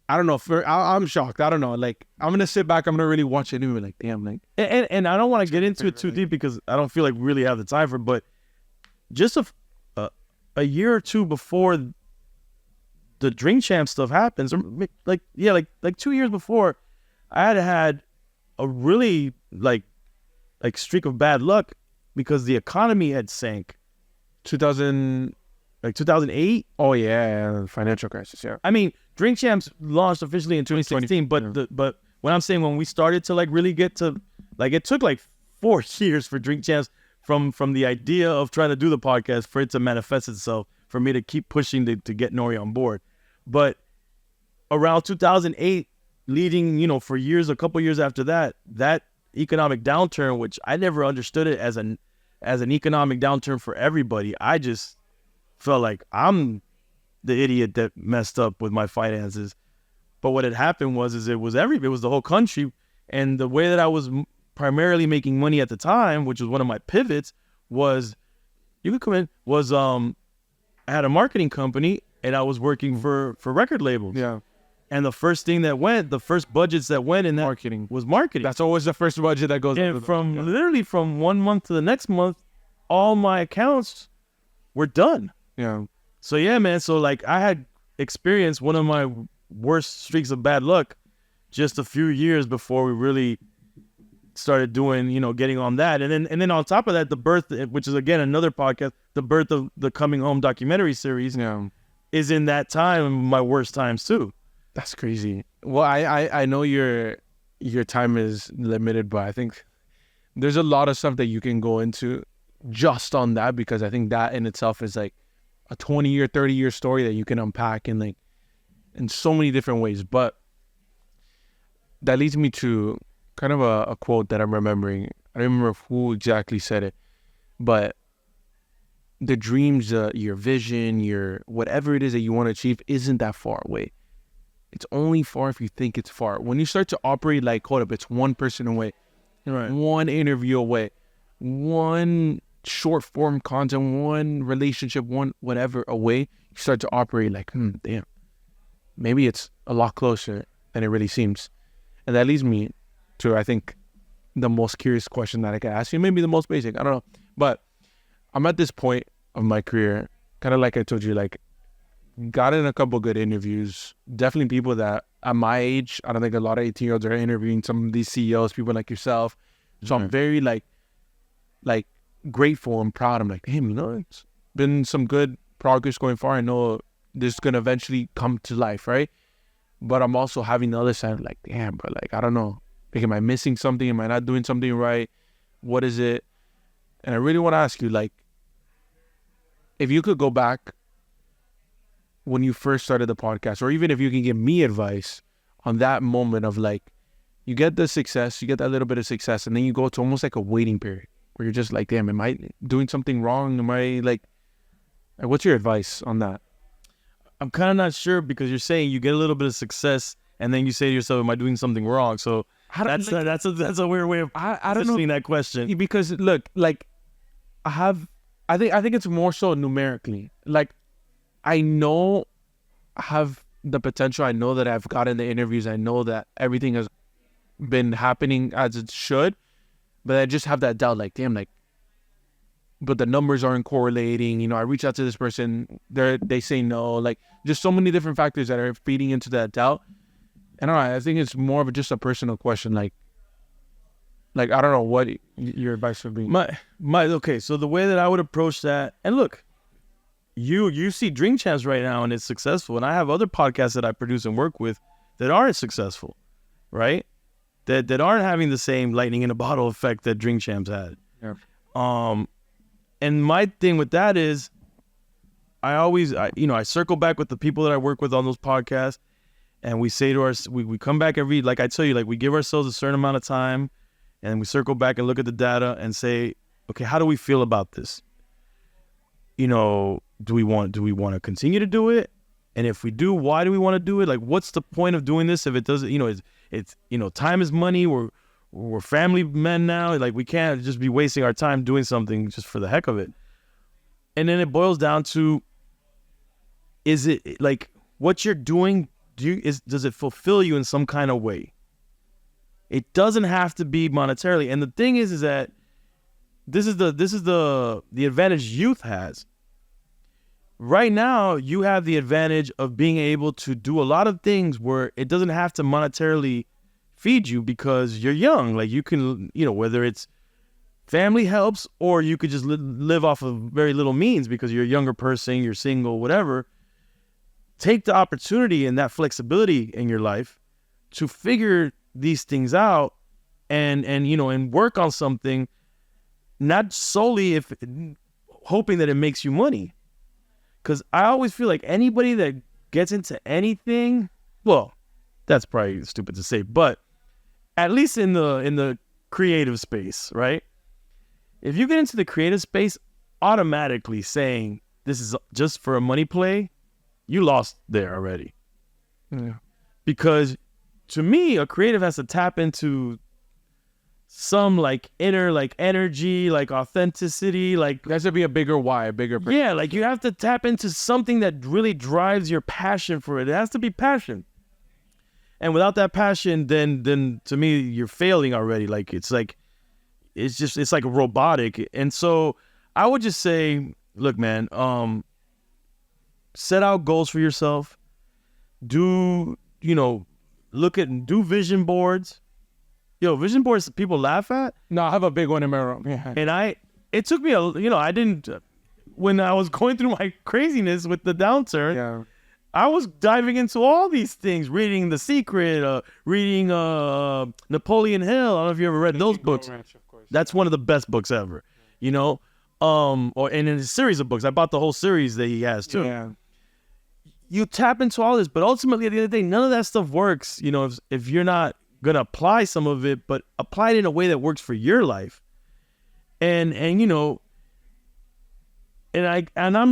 I don't know. I'm shocked. I don't know. Like, I'm going to sit back. I'm going to really watch it and be like, damn. Like, and I don't want to get into it too deep because I don't feel like we really have the time for it. But just a year or two before the Drink Champ stuff happens, or like 2 years before, I had a really like streak of bad luck because the economy had sank. 2008. Oh yeah, financial crisis. Yeah. I mean, Drink Champs launched officially in 2016, but when I'm saying when we started to like really get to, like, it took like 4 years for Drink Champs from the idea of trying to do the podcast for it to manifest itself, for me to keep pushing to get Nori on board. But around 2008, leading, for years, a couple years after that economic downturn, which I never understood it as an economic downturn for everybody. I just felt like I'm the idiot that messed up with my finances. But what had happened was it was the whole country. And the way that I was primarily making money at the time, which was one of my pivots, was I had a marketing company and I was working for record labels. Yeah. And the first budgets that went in that was marketing. That's always the first budget that goes. And literally from 1 month to the next month, all my accounts were done. Yeah. So yeah, man. So like I had experienced one of my worst streaks of bad luck just a few years before we really started doing, getting on that. And then on top of that, the birth, which is again another podcast, the birth of the Coming Home documentary series, is in that time, my worst times too. That's crazy. Well, I know your time is limited, but I think there's a lot of stuff that you can go into just on that, because I think that in itself is like a 20-year, 30-year story that you can unpack in so many different ways. But that leads me to kind of a quote that I'm remembering. I don't remember who exactly said it, but the dreams, your vision, your whatever it is that you want to achieve isn't that far away. It's only far if you think it's far. When you start to operate like, hold up, it's one person away, right, one interview away, one short form content, one relationship, one whatever away, you start to operate like, damn, maybe it's a lot closer than it really seems. And that leads me to, I think, the most curious question that I can ask you, maybe the most basic, I don't know. But I'm at this point of my career, kind of like I told you, like, got in a couple good interviews. Definitely people that at my age, I don't think a lot of 18-year-olds are interviewing some of these CEOs, people like yourself. So I'm very like grateful and proud. I'm like, damn, it's been some good progress going far. I know this is gonna eventually come to life, right? But I'm also having the other side, like, damn, bro, like, I don't know. Like, am I missing something? Am I not doing something right? What is it? And I really want to ask you, like, if you could go back when you first started the podcast, or even if you can give me advice on that moment of like, you get the success, you get that little bit of success, and then you go to almost like a waiting period where you're just like, damn, am I doing something wrong? Am I like, what's your advice on that? I'm kind of not sure, because you're saying you get a little bit of success and then you say to yourself, am I doing something wrong? So that's a weird way of answering that question. Because look, like, I think it's more so numerically. Like, I know I have the potential. I know that I've gotten the interviews. I know that everything has been happening as it should. But I just have that doubt, like, damn, like, but the numbers aren't correlating. You know, I reach out to this person, they say no. Like, just so many different factors that are feeding into that doubt. And I think it's more of just a personal question. Like I don't know what your advice would be. Okay, so the way that I would approach that, and look, you see Drink Champs right now and it's successful, and I have other podcasts that I produce and work with that aren't successful, right? That aren't having the same lightning in a bottle effect that Drink Champs had. Yeah. And my thing with that is, I circle back with the people that I work with on those podcasts, and we say to we come back every, like I tell you, like we give ourselves a certain amount of time, and we circle back and look at the data and say, okay, how do we feel about this? You know, do we want to continue to do it? And if we do, why do we want to do it? Like, what's the point of doing this if it doesn't, it's time is money. We're family men now. Like, we can't just be wasting our time doing something just for the heck of it. And then it boils down to, is it like what you're doing? Does it fulfill you in some kind of way? It doesn't have to be monetarily. And the thing is that this is the advantage youth has. Right now, you have the advantage of being able to do a lot of things where it doesn't have to monetarily feed you because you're young. Like, you can, whether it's family helps or you could just live off of very little means because you're a younger person, you're single, whatever. Take the opportunity and that flexibility in your life to figure these things out and work on something, not solely hoping that it makes you money. Because I always feel like anybody that gets into anything, well, that's probably stupid to say, but at least in the creative space, right? If you get into the creative space, automatically saying this is just for a money play, you lost there already. Yeah. Because to me, a creative has to tap into some like inner like energy, like authenticity, like there has to be a bigger why, a bigger purpose. Yeah, like you have to tap into something that really drives your passion for it. It has to be passion. And without that passion, then to me you're failing already. Like it's like robotic. And so I would just say, look, man, set out goals for yourself. Do vision boards. Vision boards people laugh at. No, I have a big one in my room. Yeah. And it took me I didn't, when I was going through my craziness with the downturn, yeah, I was diving into all these things, reading The Secret, reading Napoleon Hill. I don't know if you ever read those books. Ranch, of course. That's one of the best books ever, and in a series of books. I bought the whole series that he has too. Yeah. You tap into all this, but ultimately at the end of the day, none of that stuff works, if you're not going to apply some of it, but apply it in a way that works for your life. And I'm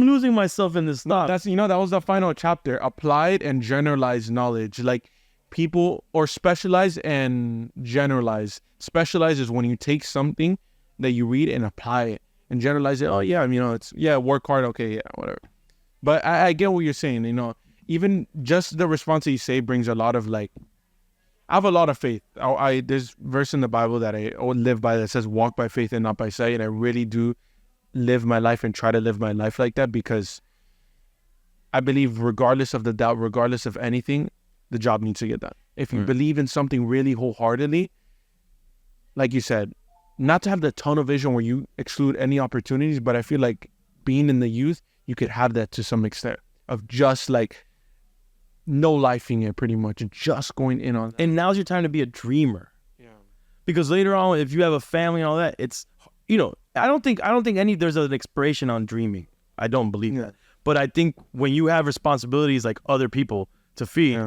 losing myself in this thought. That was the final chapter, applied and generalized knowledge. Like, people, or specialize and generalize. Specialize is when you take something that you read and apply it, and generalize it. Oh yeah, work hard. Okay, yeah, whatever. But I get what you're saying. Even just the response that you say brings a lot of I have a lot of faith. There's verse in the Bible that I live by that says, walk by faith and not by sight. And I really do live my life and try to live my life like that, because I believe regardless of the doubt, regardless of anything, the job needs to get done. If you believe in something really wholeheartedly, like you said, not to have the tunnel vision where you exclude any opportunities, but I feel like being in the youth, you could have that to some extent of just no lifing it, pretty much, just going in on that. And now's your time to be a dreamer. Yeah. Because later on, if you have a family and all that, it's, I don't think there's an expiration on dreaming. I don't believe that. But I think when you have responsibilities like other people to feed,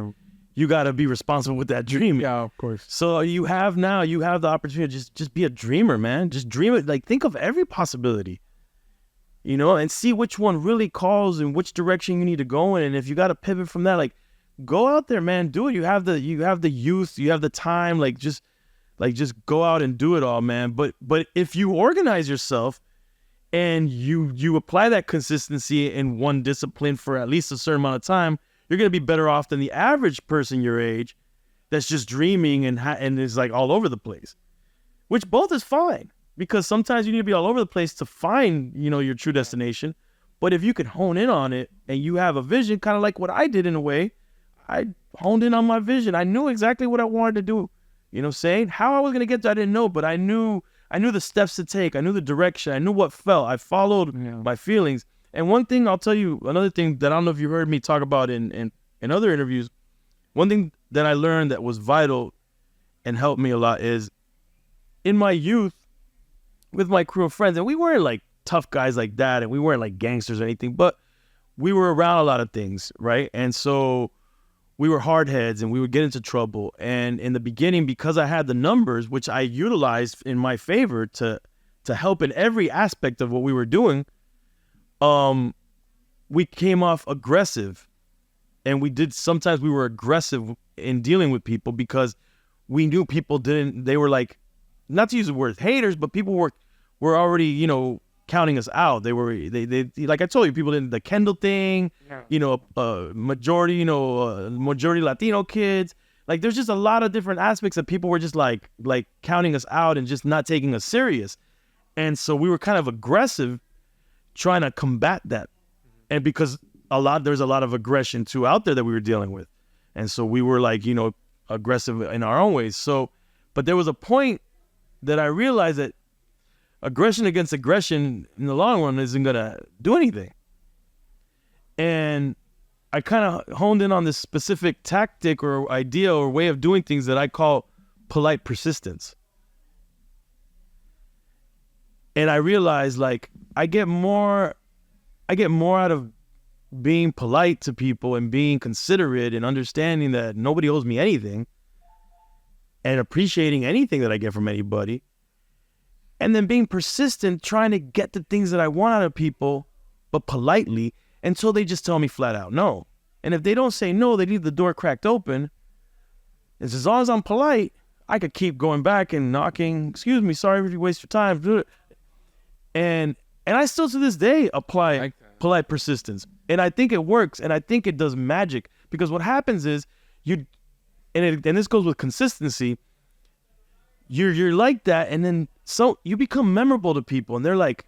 you got to be responsible with that dream. Yeah, of course. So you have the opportunity to just be a dreamer, man. Just dream it. Like, think of every possibility. And see which one really calls and which direction you need to go in. And if you got to pivot from that, go out there, man. Do it. You have the youth. You have the time. Just go out and do it all, man. But if you organize yourself and you apply that consistency in one discipline for at least a certain amount of time, you're gonna be better off than the average person your age that's just dreaming and is all over the place. Which both is fine. because sometimes you need to be all over the place to find, your true destination. But if you could hone in on it and you have a vision, kind of like what I did in a way, I honed in on my vision. I knew exactly what I wanted to do. You know what I'm saying? How I was going to get there, I didn't know, but I knew the steps to take. I knew the direction. I knew what felt. I followed my feelings. And one thing I'll tell you, another thing that I don't know if you heard me talk about in other interviews, one thing that I learned that was vital and helped me a lot is in my youth with my crew of friends, and we weren't like tough guys like that, and we weren't like gangsters or anything, but we were around a lot of things, right? And so we were hard heads and we would get into trouble. And in the beginning, because I had the numbers, which I utilized in my favor to help in every aspect of what we were doing, we came off aggressive. And sometimes we were aggressive in dealing with people because we knew people they were like, not to use the word haters, but people were already, counting us out. They like I told you, people did the Kendall thing, majority Latino kids. Like there's just a lot of different aspects that people were just like counting us out and just not taking us serious. And so we were kind of aggressive trying to combat that. And because there's a lot of aggression too out there that we were dealing with. And so we were like, aggressive in our own ways. So, but there was a point that I realized that aggression against aggression in the long run isn't going to do anything. And I kind of honed in on this specific tactic or idea or way of doing things that I call polite persistence. And I realized like I get more out of being polite to people and being considerate and understanding that nobody owes me anything and appreciating anything that I get from anybody. And then being persistent, trying to get the things that I want out of people, but politely, until they just tell me flat out no. And if they don't say no, they leave the door cracked open. It's as long as I'm polite, I could keep going back and knocking. Excuse me, sorry if you waste your time. And I still to this day apply polite persistence. And I think it works, and I think it does magic. Because what happens is, and this goes with consistency, you're like that, and then so you become memorable to people, and they're like,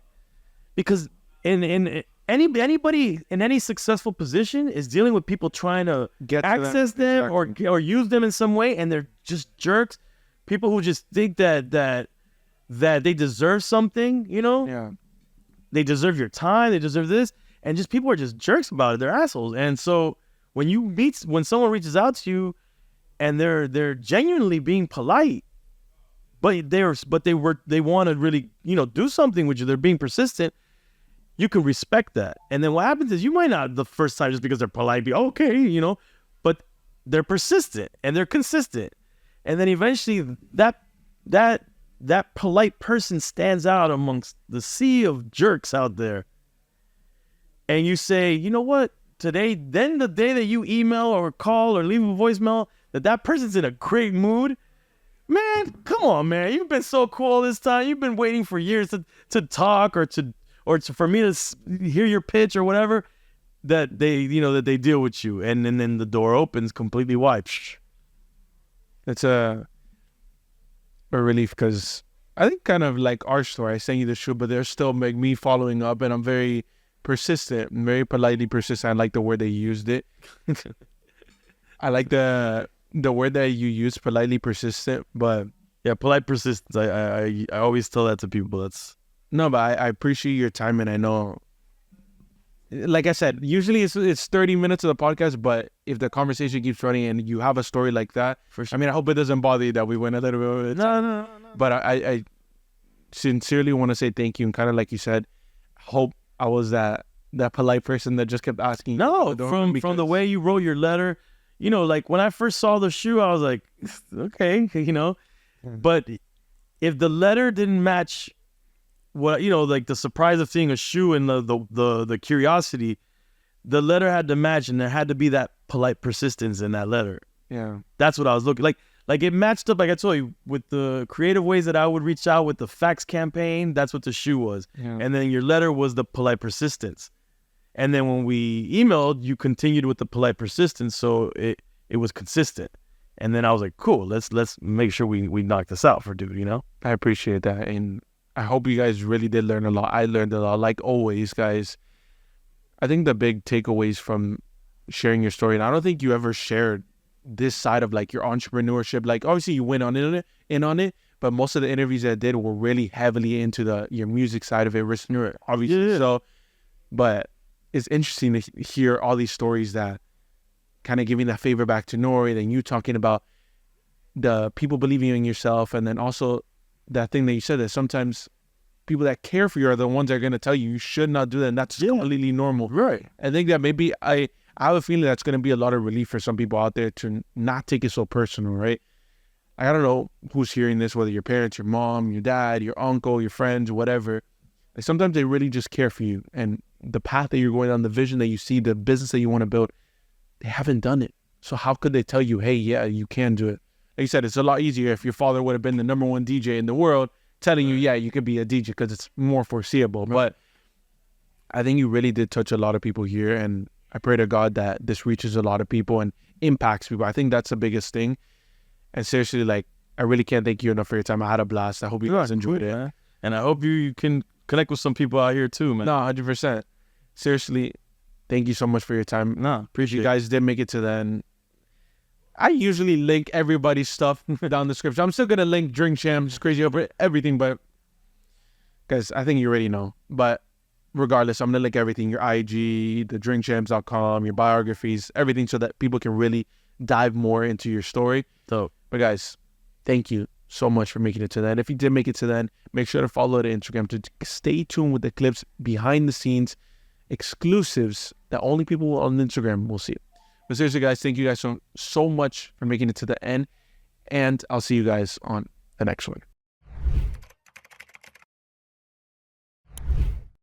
because in anybody in any successful position is dealing with people trying to access them or use them in some way, and they're just jerks, people who just think that they deserve something, they deserve your time, they deserve this, and just people are just jerks about it, they're assholes. And so when someone reaches out to you and they're genuinely being polite, but they want to really, do something with you. They're being persistent. You can respect that. And then what happens is you might not the first time just because they're polite be okay, but they're persistent and they're consistent. And then eventually that polite person stands out amongst the sea of jerks out there. And you say, you know what? The day that you email or call or leave a voicemail, that person's in a great mood. Man, come on, man. You've been so cool this time. You've been waiting for years to talk or for me to hear your pitch or whatever, that they deal with you. And then the door opens completely wide. It's a relief, because I think kind of like our story, I sent you the shoe, but they're still me following up, and I'm very persistent, very politely persistent. I like the word they used it. I like the word that you use, politely persistent, but yeah, polite persistence. I always tell that to people. But I appreciate your time, and I know, like I said, usually it's 30 minutes of the podcast, but if the conversation keeps running and you have a story like that, for sure. I mean, I hope it doesn't bother you that we went a little bit. No. But I sincerely want to say thank you, and kind of like you said, hope I was that polite person that just kept asking. No, from the way you wrote your letter, like when I first saw the shoe, I was like, okay, But if the letter didn't match what, like the surprise of seeing a shoe and the curiosity, the letter had to match, and there had to be that polite persistence in that letter. Yeah. That's what I was looking like. Like it matched up, like I told you, with the creative ways that I would reach out with the fax campaign. That's what the shoe was. Yeah. And then your letter was the polite persistence. And then when we emailed, you continued with the polite persistence. So it was consistent. And then I was like, cool, let's make sure we knock this out for dude, I appreciate that. And I hope you guys really did learn a lot. I learned a lot. Like always, guys, I think the big takeaways from sharing your story, and I don't think you ever shared this side of like your entrepreneurship. Like obviously you went in on it, but most of the interviews that I did were really heavily into your music side of it, obviously. Yeah. So, but it's interesting to hear all these stories that kind of giving that favor back to Nori, and you talking about the people believing in yourself, and then also that thing that you said that sometimes people that care for you are the ones that are going to tell you should not do that, and that's completely normal. Right. I think that maybe I have a feeling that's going to be a lot of relief for some people out there to not take it so personal, right? I don't know who's hearing this, whether your parents, your mom, your dad, your uncle, your friends, whatever. Like sometimes they really just care for you, and the path that you're going on, the vision that you see, the business that you want to build, they haven't done it. So how could they tell you, hey, yeah, you can do it? Like you said, it's a lot easier if your father would have been the #1 DJ in the world telling you, yeah, you could be a DJ because it's more foreseeable. But I think you really did touch a lot of people here, and I pray to God that this reaches a lot of people and impacts people. I think that's the biggest thing. And seriously, like, I really can't thank you enough for your time. I had a blast. I hope you guys enjoyed it. Man. And I hope you can connect with some people out here too, man. No, 100%. Seriously, thank you so much for your time. No, appreciate you guys did make it to the end. I usually link everybody's stuff down the description. I'm still going to link Drink Champs, Crazy Over everything, but guys, I think you already know. But regardless, I'm going to link everything, your IG, the drinkchamps.com, your biographies, everything so that people can really dive more into your story. So, but guys, thank you so much for making it to the end. If you did make it to the end, make sure to follow the Instagram to stay tuned with the clips, behind the scenes, exclusives that only people on Instagram will see. But seriously, guys, thank you guys so much for making it to the end. And I'll see you guys on the next one.